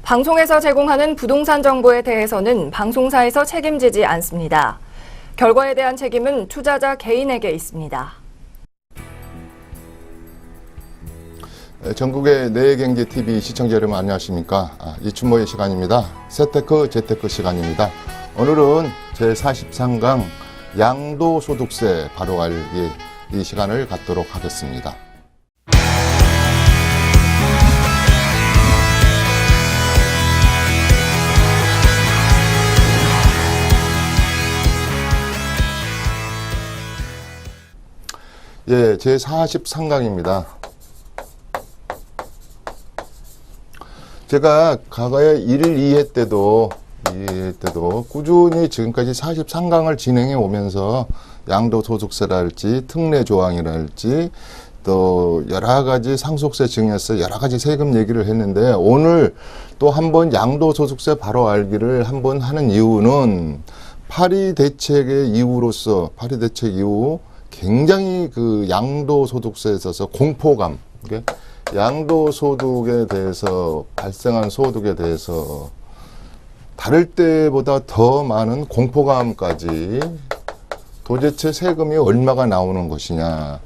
방송에서 제공하는 부동산 정보에 대해서는 방송사에서 책임지지 않습니다. 결과에 대한 책임은 투자자 개인에게 있습니다. 전국의 내경제TV 시청자 여러분 안녕하십니까. 이춘모의 시간입니다. 세테크 재테크 시간입니다. 오늘은 제43강 양도소득세 바로 알기 이 시간을 갖도록 하겠습니다. 예, 제43강입니다. 제가 과거에 1, 2회 때도 꾸준히 지금까지 43강을 진행해 오면서 양도소득세랄지 특례조항이랄지 또 여러가지 상속세 증여세 여러가지 세금 얘기를 했는데 오늘 또 한번 양도소득세 바로 알기를 한번 하는 이유는 파리 대책의 이후로서 파리 대책 이후 굉장히 그 양도소득세에 있어서 공포감, 양도소득에 대해서 발생한 소득에 대해서 다를 때보다 더 많은 공포감까지 도대체 세금이 얼마가 나오는 것이냐.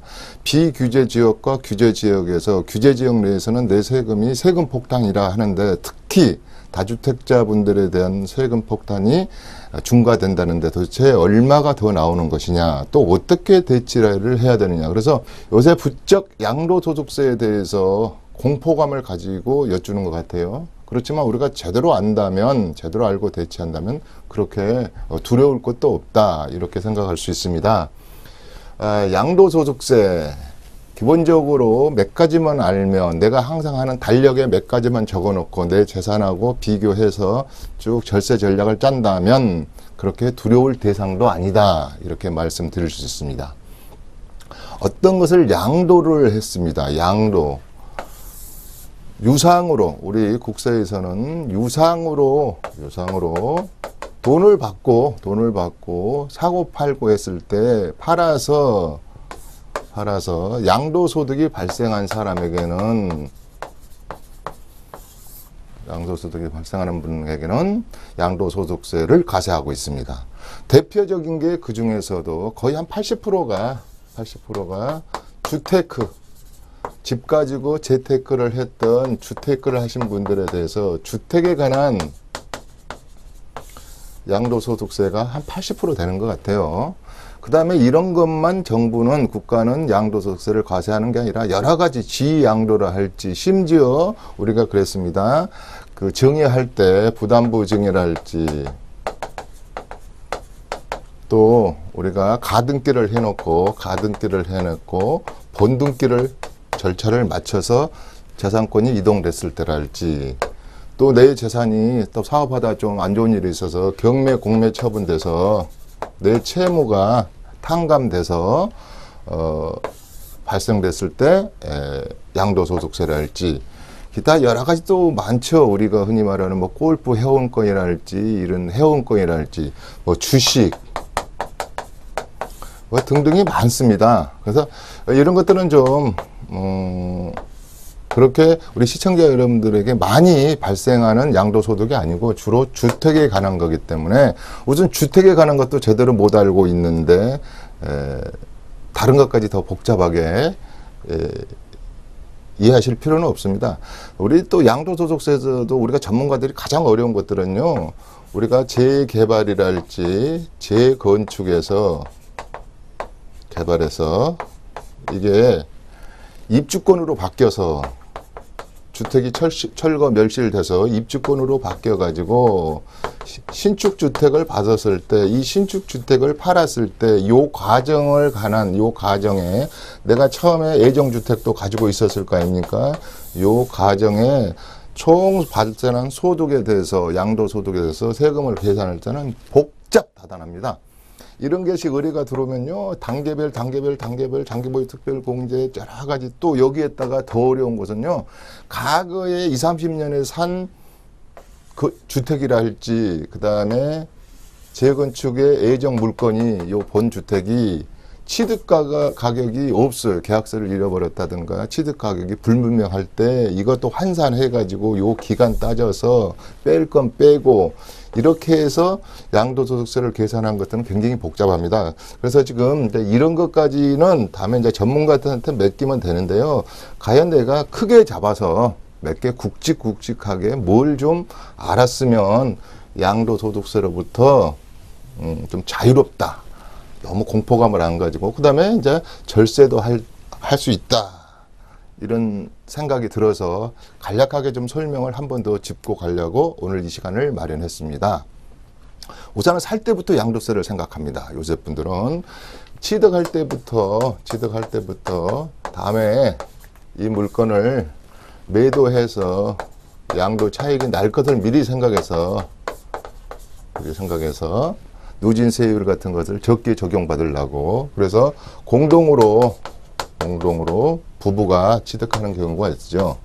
비규제 지역과 규제 지역에서 규제 지역 내에서는 내 세금이 세금 폭탄이라 하는데 특히 다주택자분들에 대한 세금 폭탄이 중과된다는데 도대체 얼마가 더 나오는 것이냐, 또 어떻게 대치를 해야 되느냐. 그래서 요새 부쩍 양도소득세에 대해서 공포감을 가지고 여쭈는 것 같아요. 그렇지만 우리가 제대로 안다면, 제대로 알고 대치한다면 그렇게 두려울 것도 없다, 이렇게 생각할 수 있습니다. 양도소득세 기본적으로 몇 가지만 알면, 내가 항상 하는 달력에 몇 가지만 적어놓고 내 재산하고 비교해서 쭉 절세 전략을 짠다면 그렇게 두려울 대상도 아니다, 이렇게 말씀드릴 수 있습니다. 어떤 것을 양도를 했습니다. 양도. 유상으로, 우리 국세에서는 유상으로 돈을 받고 사고 팔고 했을 때 팔아서 양도소득이 발생한 사람에게는, 양도소득이 발생하는 분에게는 양도소득세를 과세하고 있습니다. 대표적인 게 그 중에서도 거의 한 80%가 주테크, 집 가지고 재테크를 했던 주테크를 하신 분들에 대해서 주택에 관한 양도소득세가 한 80% 되는 것 같아요. 그 다음에 이런 것만 정부는, 국가는 양도소득세를 과세하는 게 아니라 여러 가지 지양도를 할지, 심지어 우리가 그랬습니다. 그 증여할 때 부담부 증여랄지, 또 우리가 가등기를 해놓고 본등기를 절차를 맞춰서 재산권이 이동됐을 때랄지, 또 내 재산이 또 사업하다 좀 안 좋은 일이 있어서 경매 공매 처분돼서 내 채무가 탕감돼서 발생됐을 때 양도소득세랄지, 기타 여러 가지 또 많죠. 우리가 흔히 말하는 뭐 골프 회원권이랄지, 이런 회원권이랄지, 뭐 주식 뭐 등등이 많습니다. 그래서 이런 것들은 좀 그렇게 우리 시청자 여러분들에게 많이 발생하는 양도소득이 아니고 주로 주택에 관한 거기 때문에, 우선 주택에 관한 것도 제대로 못 알고 있는데 다른 것까지 더 복잡하게 이해하실 필요는 없습니다. 우리 또 양도소득세에서도 우리가 전문가들이 가장 어려운 것들은요, 우리가 재개발이랄지 재건축에서 개발해서 이게 입주권으로 바뀌어서 주택이 철거 멸실돼서 입주권으로 바뀌어가지고 신축주택을 받았을 때, 이 신축주택을 팔았을 때 요 과정에 내가 처음에 애정주택도 가지고 있었을 거 아닙니까? 요 과정에 총 발생한 소득에 대해서, 양도소득에 대해서 세금을 계산할 때는 복잡하단합니다. 이런 게식 의뢰가 들어오면요, 단계별 장기보유 특별공제 여러 가지, 또 여기에다가 더 어려운 것은요, 과거에 20, 30년에 산 그 주택이라 할지, 그 다음에 재건축의 애정 물건이 요 본주택이 취득 가격이 없어요. 계약서를 잃어버렸다든가 취득 가격이 불분명할 때 이것도 환산해가지고 요 기간 따져서 뺄 건 빼고 이렇게 해서 양도소득세를 계산한 것들은 굉장히 복잡합니다. 그래서 지금 이제 이런 것까지는 다음에 이제 전문가한테 맡기면 되는데요. 과연 내가 크게 잡아서 몇 개 굵직굵직하게 뭘 좀 알았으면 양도소득세로부터 좀 자유롭다. 너무 공포감을 안 가지고 그다음에 이제 절세도 할 수 있다. 이런 생각이 들어서 간략하게 좀 설명을 한 번 더 짚고 가려고 오늘 이 시간을 마련했습니다. 우선은 살 때부터 양도세를 생각합니다. 요새 분들은 취득할 때부터 다음에 이 물건을 매도해서 양도 차익이 날 것을 미리 생각해서 누진세율 같은 것을 적게 적용받으려고 그래서 공동으로 부부가 취득하는 경우가 있죠.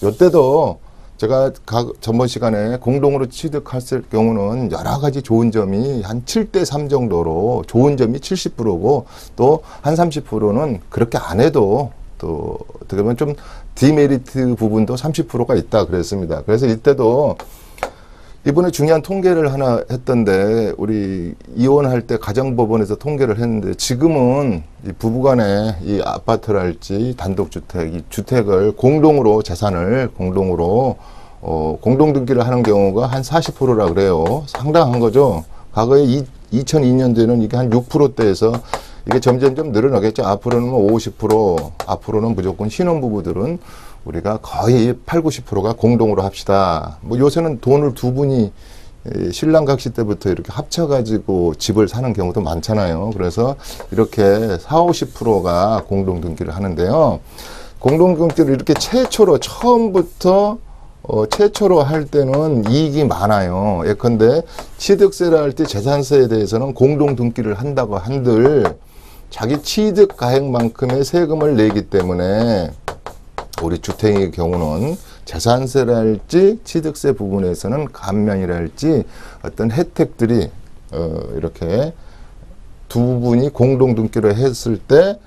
이때도 제가 전번 시간에 공동으로 취득했을 경우는 여러 가지 좋은 점이 한 7대3 정도로 좋은 점이 70%고 또 한 30%는 그렇게 안 해도 또 어떻게 보면 좀 디메리트 부분도 30%가 있다 그랬습니다. 그래서 이때도 이번에 중요한 통계를 하나 했던데 우리 이혼할 때 가정법원에서 통계를 했는데 지금은 이 부부간에 이 아파트랄지 단독주택, 이 주택을 공동으로 재산을 공동으로 공동등기를 하는 경우가 한 40%라 그래요. 상당한 거죠. 과거에 2002년도에는 이게 한 6%대에서 이게 점점 늘어나겠죠. 앞으로는 50%, 앞으로는 무조건 신혼부부들은 우리가 거의 8, 90%가 공동으로 합시다. 뭐 요새는 돈을 두 분이 신랑 각시 때부터 이렇게 합쳐가지고 집을 사는 경우도 많잖아요. 그래서 이렇게 4, 50%가 공동등기를 하는데요. 공동등기를 이렇게 처음부터 최초로 할 때는 이익이 많아요. 예컨대 취득세를 할 때 재산세에 대해서는 공동등기를 한다고 한들 자기 취득 가액만큼의 세금을 내기 때문에 우리 주택의 경우는 재산세랄지 취득세 부분에서는 감면이랄지 어떤 혜택들이 이렇게 두 분이 공동등기를 했을 때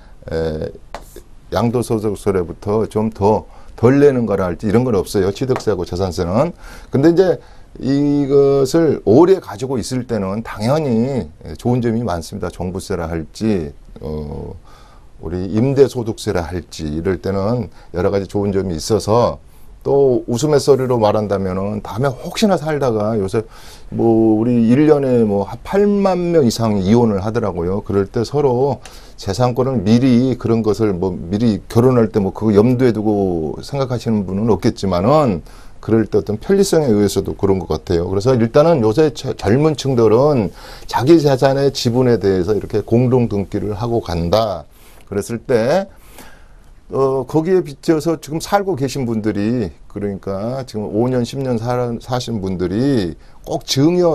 양도소득세로부터 좀 더 덜 내는 거라 할지 이런 건 없어요. 취득세하고 재산세는. 근데 이제 이것을 오래 가지고 있을 때는 당연히 좋은 점이 많습니다. 종부세라 할지 우리 임대소득세라 할지 이럴 때는 여러 가지 좋은 점이 있어서 또 우스갯소리로 말한다면은 다음에 혹시나 살다가 요새 뭐 우리 1년에 뭐 8만 명 이상이 이혼을 하더라고요. 그럴 때 서로 재산권을 미리 그런 것을 뭐 미리 결혼할 때 뭐 그거 염두에 두고 생각하시는 분은 없겠지만은 그럴 때 어떤 편리성에 의해서도 그런 것 같아요. 그래서 일단은 요새 젊은 층들은 자기 재산의 지분에 대해서 이렇게 공동등기를 하고 간다. 그랬을 때 거기에 비춰서 지금 살고 계신 분들이 그러니까 지금 5년, 10년 사신 분들이 꼭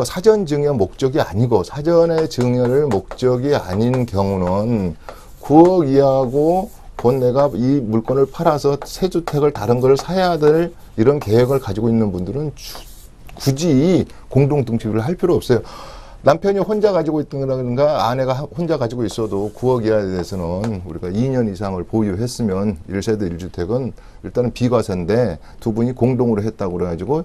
사전 증여 목적이 아니고 사전의 증여를 목적이 아닌 경우는 9억 이하고 곧 내가 이 물건을 팔아서 새 주택을 다른 걸 사야 될 이런 계획을 가지고 있는 분들은 굳이 공동등기를 할 필요 없어요. 남편이 혼자 가지고 있든가 아내가 혼자 가지고 있어도 9억 이하에 대해서는 우리가 2년 이상을 보유했으면 1세대 1주택은 일단은 비과세인데 두 분이 공동으로 했다고 그래가지고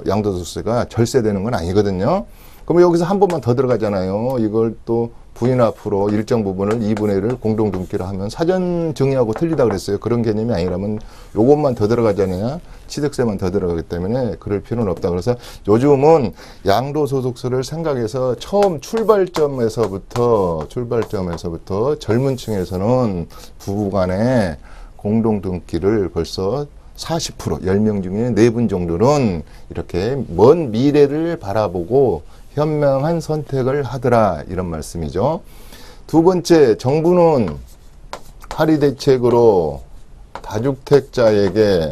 양도소득세가 절세되는 건 아니거든요. 그럼 여기서 한 번만 더 들어가잖아요. 이걸 또 부인 앞으로 일정 부분을 2분의 1을 공동등기를 하면 사전 증여하고 틀리다 그랬어요. 그런 개념이 아니라면 요것만 더 들어가잖아요. 취득세만 더 들어가기 때문에 그럴 필요는 없다. 그래서 요즘은 양도소득세를 생각해서 처음 출발점에서부터 젊은 층에서는 부부간에 공동등기를 벌써 40%, 10명 중에 4분 정도는 이렇게 먼 미래를 바라보고 현명한 선택을 하더라 이런 말씀이죠. 두 번째, 정부는 할의 대책으로 다주택자에게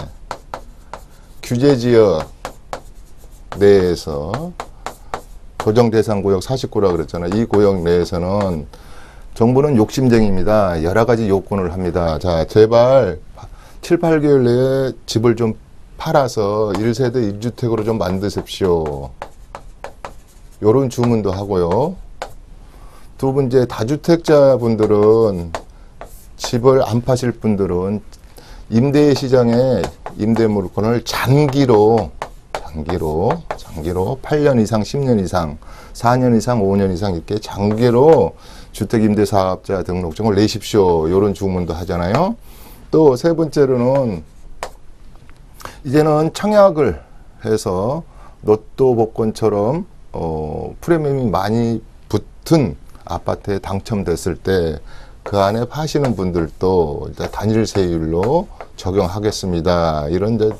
규제지역 내에서 조정대상구역 49라 그랬잖아요. 이 구역 내에서는 정부는 욕심쟁이입니다. 여러 가지 요건을 합니다. 자, 제발 7, 8개월 내에 집을 좀 팔아서 1세대 1주택으로 좀 만드십시오. 요런 주문도 하고요. 두 번째, 다주택자분들은 집을 안 파실 분들은 임대 시장에 임대 물건을 장기로 8년 이상, 10년 이상, 4년 이상, 5년 이상 이렇게 장기로 주택임대사업자 등록증을 내십시오. 이런 주문도 하잖아요. 또 세 번째로는 이제는 청약을 해서 로또 복권처럼 프리미엄이 많이 붙은 아파트에 당첨됐을 때 그 안에 파시는 분들도 일단 단일 세율로 적용하겠습니다. 이런 이제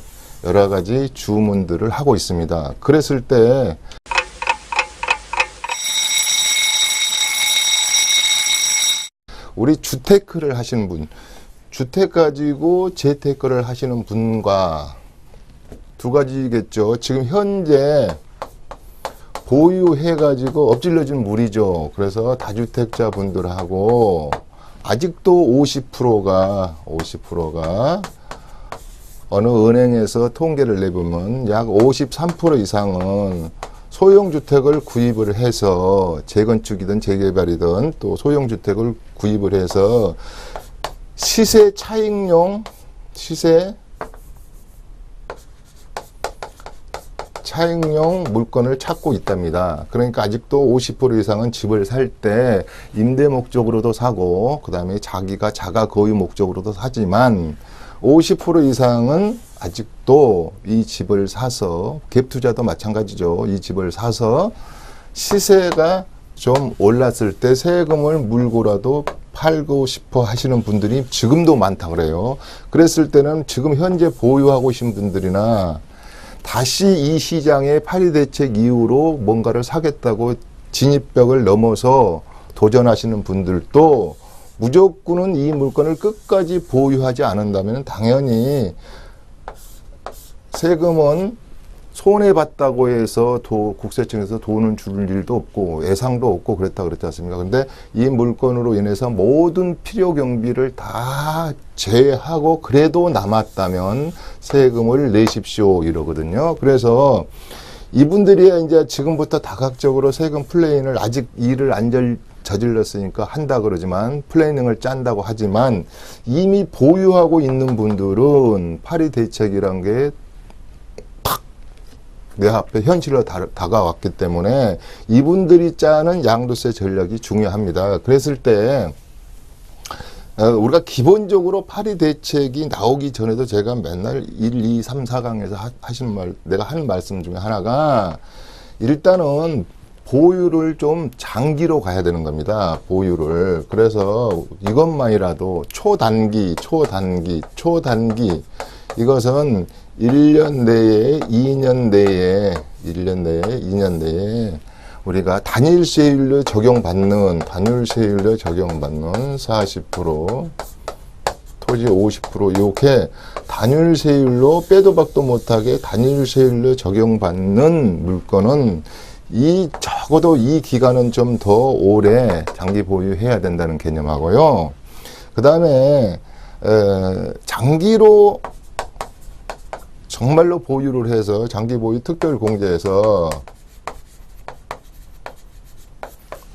여러 가지 주문들을 하고 있습니다. 그랬을 때 우리 주테크를 하시는 분, 주택 가지고 재테크를 하시는 분과 두 가지겠죠. 지금 현재 보유해가지고 엎질러진 물이죠. 그래서 다주택자 분들하고 아직도 50%가 어느 은행에서 통계를 내보면 약 53% 이상은 소형주택을 구입을 해서 재건축이든 재개발이든 또 소형주택을 구입을 해서 시세 차익용 물건을 찾고 있답니다. 그러니까 아직도 50% 이상은 집을 살 때 임대 목적으로도 사고 그 다음에 자기가 자가 거유 목적으로도 사지만 50% 이상은 아직도 이 집을 사서 갭 투자도 마찬가지죠. 이 집을 사서 시세가 좀 올랐을 때 세금을 물고라도 팔고 싶어 하시는 분들이 지금도 많다 그래요. 그랬을 때는 지금 현재 보유하고 계신 분들이나 다시 이 시장의 파리 대책 이후로 뭔가를 사겠다고 진입벽을 넘어서 도전하시는 분들도 무조건은 이 물건을 끝까지 보유하지 않는다면 당연히 세금은 손해봤다고 해서 국세청에서 돈을 줄 일도 없고 예상도 없고 그랬다 그랬지 않습니까? 근데 이 물건으로 인해서 모든 필요 경비를 다 제하고 그래도 남았다면 세금을 내십시오 이러거든요. 그래서 이분들이 이제 지금부터 다각적으로 세금 플래닝을 아직 일을 안 저질렀으니까 한다 그러지만 플래닝을 짠다고 하지만 이미 보유하고 있는 분들은 파리 대책이란 게 내 앞에 현실로 다가왔기 때문에 이분들이 짜는 양도세 전략이 중요합니다. 그랬을 때 우리가 기본적으로 파리 대책이 나오기 전에도 제가 맨날 1, 2, 3, 4강에서 내가 하는 말씀 중에 하나가 일단은 보유를 좀 장기로 가야 되는 겁니다. 보유를. 그래서 이것만이라도 초단기 이것은 1년 내에, 2년 내에 우리가 단일세율로 적용받는 40%, 토지 50% 이렇게 단일세율로 빼도 박도 못하게 단일세율로 적용받는 물건은 적어도 이 기간은 좀 더 오래 장기 보유해야 된다는 개념하고요. 그 다음에 장기로 정말로 보유를 해서 장기 보유 특별 공제에서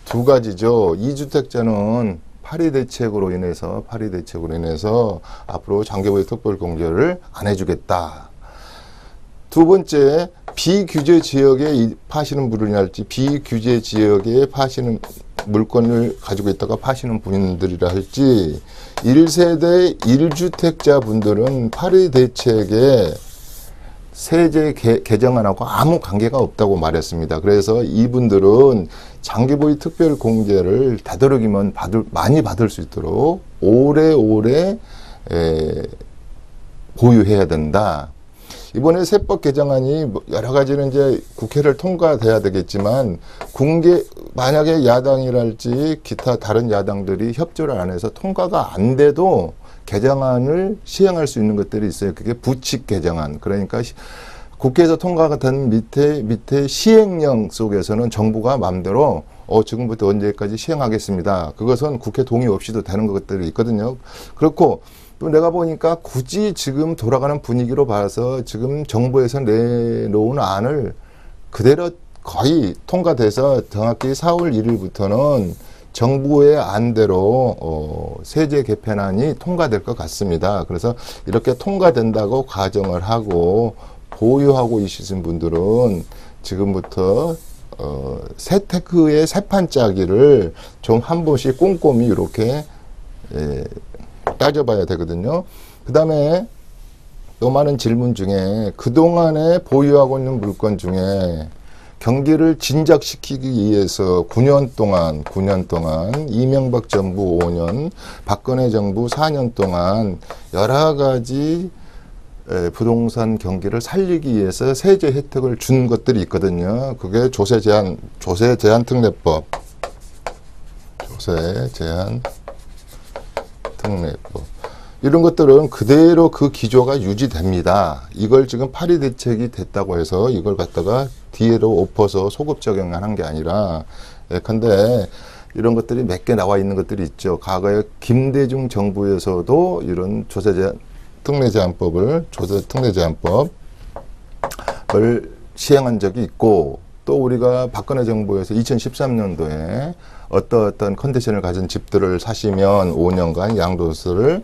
두 가지죠. 2주택자는 파리 대책으로 인해서 앞으로 장기 보유 특별 공제를 안 해주겠다. 두 번째, 비규제 지역에 파시는 분이랄지 비규제 지역에 파시는 물건을 가지고 있다가 파시는 분들이라 할지 1세대 1주택자 분들은 파리 대책에 세제 개정안하고 아무 관계가 없다고 말했습니다. 그래서 이분들은 장기보유 특별 공제를 되도록이면 많이 받을 수 있도록 오래오래 보유해야 된다. 이번에 세법 개정안이 여러 가지는 이제 국회를 통과돼야 되겠지만 만약에 야당이랄지 기타 다른 야당들이 협조를 안 해서 통과가 안 돼도 개정안을 시행할 수 있는 것들이 있어요. 그게 부칙 개정안. 그러니까 국회에서 통과가 된 밑에 시행령 속에서는 정부가 마음대로 지금부터 언제까지 시행하겠습니다. 그것은 국회 동의 없이도 되는 것들이 있거든요. 그렇고 또 내가 보니까 굳이 지금 돌아가는 분위기로 봐서 지금 정부에서 내놓은 안을 그대로 거의 통과돼서 정확히 4월 1일부터는 정부의 안대로 세제 개편안이 통과될 것 같습니다. 그래서 이렇게 통과된다고 가정을 하고 보유하고 있으신 분들은 지금부터 세테크의 세판짜기를 좀 한 번씩 꼼꼼히 이렇게 따져봐야 되거든요. 그 다음에 또 많은 질문 중에 그동안에 보유하고 있는 물건 중에 경기를 진작시키기 위해서 9년 동안 이명박 정부 5년, 박근혜 정부 4년 동안 여러 가지 부동산 경기를 살리기 위해서 세제 혜택을 준 것들이 있거든요. 그게 조세 제한 특례법, 이런 것들은 그대로 그 기조가 유지됩니다. 이걸 지금 파리 대책이 됐다고 해서 이걸 갖다가 뒤로 엎어서 소급 적용하는 게 아니라, 예컨대 이런 것들이 몇 개 나와 있는 것들이 있죠. 과거에 김대중 정부에서도 이런 조세 특례제한법을 시행한 적이 있고, 또 우리가 박근혜 정부에서 2013년도에 어떤 컨디션을 가진 집들을 사시면 5년간 양도세를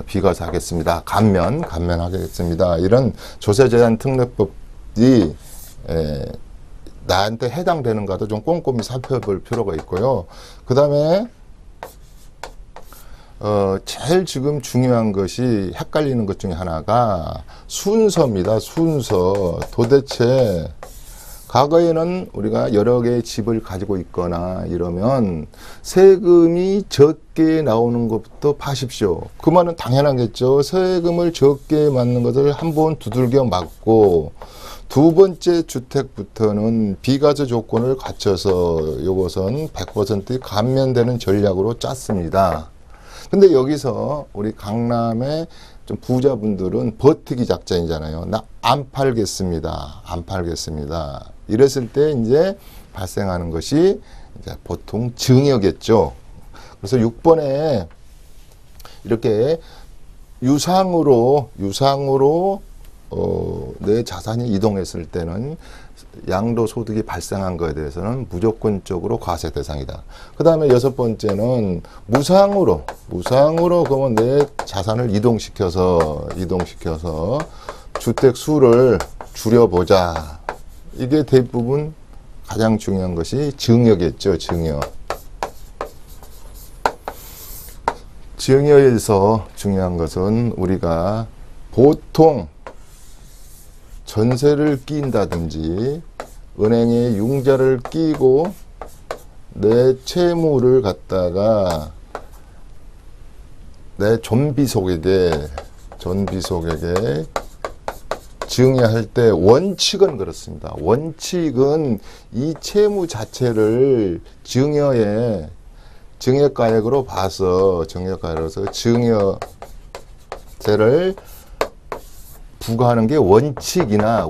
비과세하겠습니다. 감면하겠습니다. 이런 조세 제한 특례법이 나한테 해당되는가도 좀 꼼꼼히 살펴볼 필요가 있고요. 그 다음에 제일 지금 중요한 것이 헷갈리는 것 중에 하나가 순서입니다. 순서. 도대체 과거에는 우리가 여러 개의 집을 가지고 있거나 이러면 세금이 적게 나오는 것부터 파십시오. 그 말은 당연하겠죠. 세금을 적게 맞는 것을 한번 두들겨 맞고, 두 번째 주택부터는 비과세 조건을 갖춰서 이것은 100% 감면되는 전략으로 짰습니다. 근데 여기서 우리 강남의 좀 부자분들은 버티기 작전이잖아요. 나 안 팔겠습니다. 이랬을 때 이제 발생하는 것이 이제 보통 증여겠죠. 그래서 6번에 이렇게 유상으로 내 자산이 이동했을 때는 양도소득이 발생한 것에 대해서는 무조건적으로 과세 대상이다. 그 다음에 6번째는 무상으로 그러면 내 자산을 이동시켜서 주택 수를 줄여보자. 이게 대부분 가장 중요한 것이 증여겠죠. 증여에서 중요한 것은 우리가 보통 전세를 끼인다든지 은행에 융자를 끼고 내 채무를 갖다가 내 존비속에게 증여할 때 원칙은 그렇습니다. 원칙은 이 채무 자체를 증여가액으로 봐서 증여세를 부과하는 게 원칙이나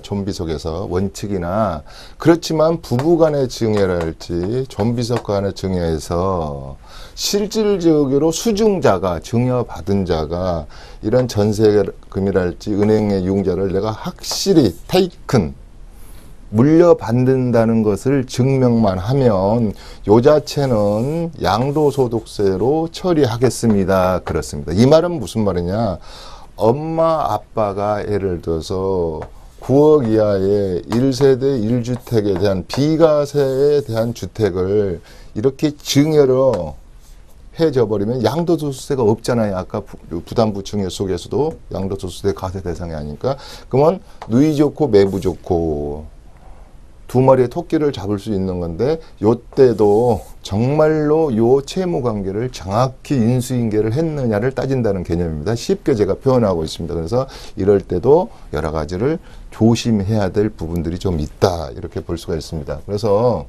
존비속에서 원칙이나, 그렇지만 부부간의 증여랄지 존비속 간의 증여에서 실질적으로 수증자가, 증여받은 자가 이런 전세금이랄지 은행의 융자를 내가 확실히 물려받는다는 것을 증명만 하면 요 자체는 양도소득세로 처리하겠습니다. 그렇습니다. 이 말은 무슨 말이냐? 엄마 아빠가 예를 들어서 9억 이하의 1세대 1주택에 대한 비과세에 대한 주택을 이렇게 증여로 해져 버리면 양도소득세가 없잖아요. 아까 부담부 증여 속에서도 양도소득세 과세 대상이 아니니까. 그러면 누이 좋고 매부 좋고 두 마리의 토끼를 잡을 수 있는 건데, 요때도 정말로 요 채무 관계를 정확히 인수인계를 했느냐를 따진다는 개념입니다. 쉽게 제가 표현하고 있습니다. 그래서 이럴 때도 여러 가지를 조심해야 될 부분들이 좀 있다, 이렇게 볼 수가 있습니다. 그래서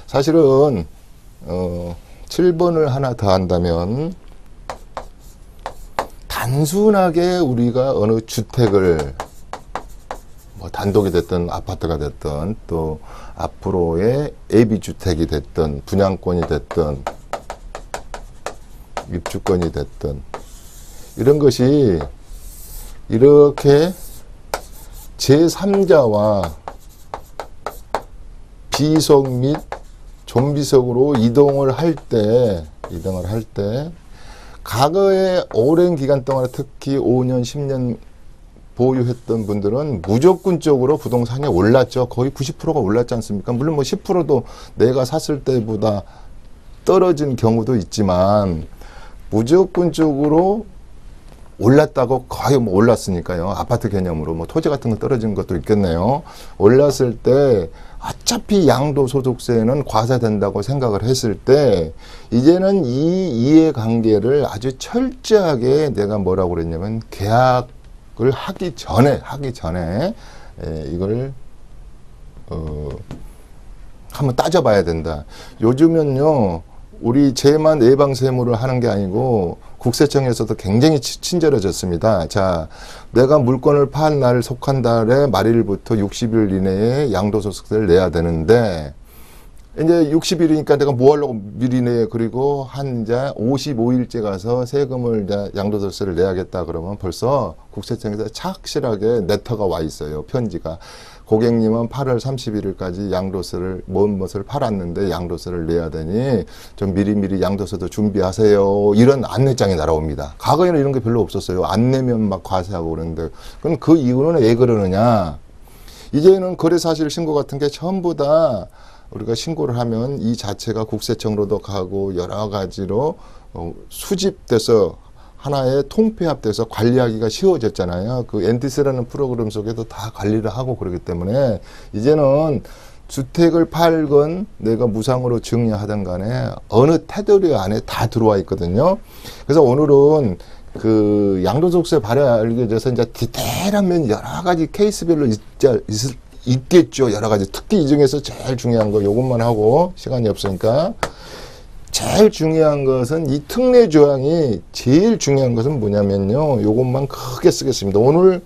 사실은 7번을 하나 더 한다면, 단순하게 우리가 어느 주택을 단독이 됐든 아파트가 됐든 또 앞으로의 예비주택이 됐든 분양권이 됐든 입주권이 됐든 이런 것이 이렇게 제3자와 비속 및 좀비석으로 이동을 할 때 과거에 오랜 기간 동안 특히 5년, 10년 보유했던 분들은 무조건적으로 부동산이 올랐죠. 거의 90%가 올랐지 않습니까? 물론 뭐 10%도 내가 샀을 때보다 떨어진 경우도 있지만 무조건적으로 올랐다고 거의 뭐 올랐으니까요. 아파트 개념으로 뭐 토지 같은 거 떨어진 것도 있겠네요. 올랐을 때 어차피 양도소득세는 과세된다고 생각을 했을 때 이제는 이 이해관계를 아주 철저하게 내가 뭐라고 그랬냐면 계약을 하기 전에 이걸 한번 따져봐야 된다. 요즘은요. 우리 제만 예방세무를 하는 게 아니고 국세청에서도 굉장히 친절해졌습니다. 자, 내가 물건을 판 날 속한 달에 말일부터 60일 이내에 양도소득세를 내야 되는데 이제 60일이니까 내가 뭐 하려고 미리 내 그리고 한 이제 55일째 가서 세금을 이제 양도소득세를 내야겠다 그러면 벌써 국세청에서 착실하게 레터가 와 있어요. 편지가. 고객님은 8월 31일까지 양도세를 무엇을 팔았는데 양도세를 내야 되니 좀 미리미리 양도세도 준비하세요. 이런 안내장이 날아옵니다. 과거에는 이런 게 별로 없었어요. 안 내면 막 과세하고 그러는데 그럼 그 이유는 왜 그러느냐? 이제는 거래사실 신고 같은 게 전부 다 우리가 신고를 하면 이 자체가 국세청으로도 가고 여러 가지로 수집돼서 하나의 통폐합돼서 관리하기가 쉬워졌잖아요. 그 엔티스라는 프로그램 속에도 다 관리를 하고 그러기 때문에 이제는 주택을 팔건 내가 무상으로 증여하든 간에 어느 테두리 안에 다 들어와 있거든요. 그래서 오늘은 그 양도소득세 발효에 대해서 이제 디테일한 면 여러 가지 케이스별로 있겠죠. 여러 가지. 특히 이 중에서 제일 중요한 거 요것만 하고 시간이 없으니까 제일 중요한 것은 이 특례 조항이 제일 중요한 것은 뭐냐면요. 요것만 크게 쓰겠습니다. 오늘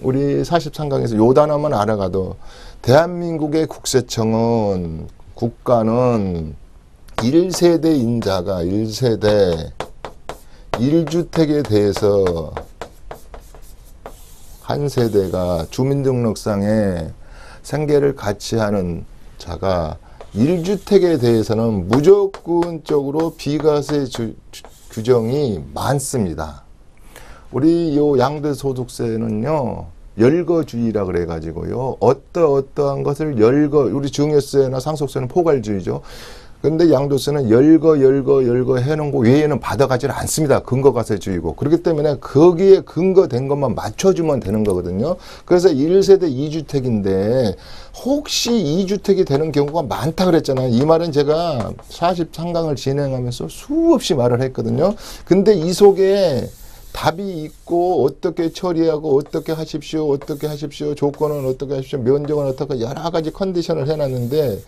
우리 43강에서 요 단어만 알아가도 대한민국의 국세청은 국가는 1세대 인자가 1세대 1주택에 대해서 한 세대가 주민등록상에 생계를 같이 하는 자가 1주택에 대해서는 무조건적으로 비과세 규정이 많습니다. 우리 요 양도소득세는요, 열거주의라 그래가지고요, 어떠한 것을 우리 증여세나 상속세는 포괄주의죠. 근데 양도세는 열거 해놓은 거 외에는 받아가지를 않습니다. 근거과세주의고. 그렇기 때문에 거기에 근거된 것만 맞춰주면 되는 거거든요. 그래서 1세대 2주택인데 혹시 2주택이 되는 경우가 많다 그랬잖아요. 이 말은 제가 43강을 진행하면서 수없이 말을 했거든요. 근데 이 속에 답이 있고 어떻게 처리하고 어떻게 하십시오 조건은 어떻게 하십시오 면적은 어떻게 여러 가지 컨디션을 해놨는데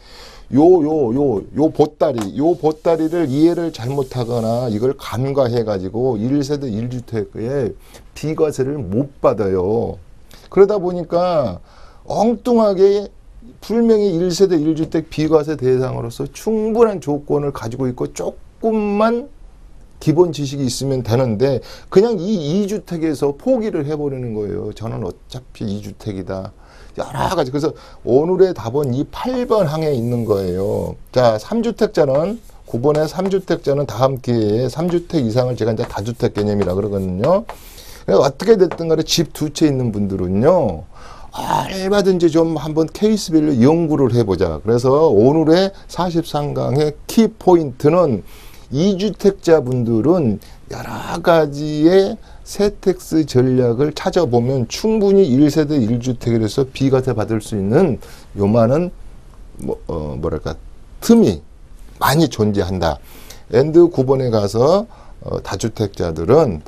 요 보따리를 이해를 잘못하거나 이걸 간과해 가지고 1세대 1주택에 비과세를 못 받아요. 그러다 보니까 엉뚱하게 분명히 1세대 1주택 비과세 대상으로서 충분한 조건을 가지고 있고 조금만 기본 지식이 있으면 되는데 그냥 이 2주택에서 포기를 해버리는 거예요. 저는 어차피 2주택이다. 여러 가지. 그래서 오늘의 답은 이 8번 항에 있는 거예요. 자, 3주택자는 9번의 3주택자는 다음 기회에 3주택 이상을 제가 이제 다주택 개념이라 그러거든요. 어떻게 됐든 간에 집 두 채 있는 분들은요. 얼마든지 좀 한번 케이스별로 연구를 해보자. 그래서 오늘의 43강의 키포인트는 2주택자 분들은 여러 가지의 세택스 전략을 찾아보면 충분히 1세대 1주택에서 비과세 받을 수 있는 요만한 틈이 많이 존재한다. 엔드 9번에 가서 다주택자는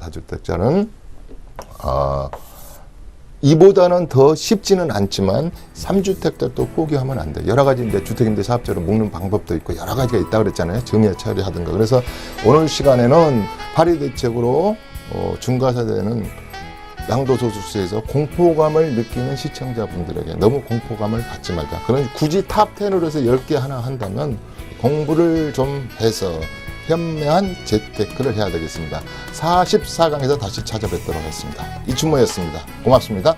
이보다는 더 쉽지는 않지만 3주택자도 포기하면 안 돼. 여러 가지 이제 주택임대 사업자로 묶는 방법도 있고 여러 가지가 있다고 그랬잖아요. 증여 처리하든가. 그래서 오늘 시간에는 발의 대책으로 중과세되는 양도소득세에서 공포감을 느끼는 시청자분들에게 너무 공포감을 갖지 말자. 그러니 굳이 탑 10으로 해서 10개 하나 한다면 공부를 좀 해서 현명한 재테크를 해야 되겠습니다. 44강에서 다시 찾아뵙도록 하겠습니다. 이춘모였습니다. 고맙습니다.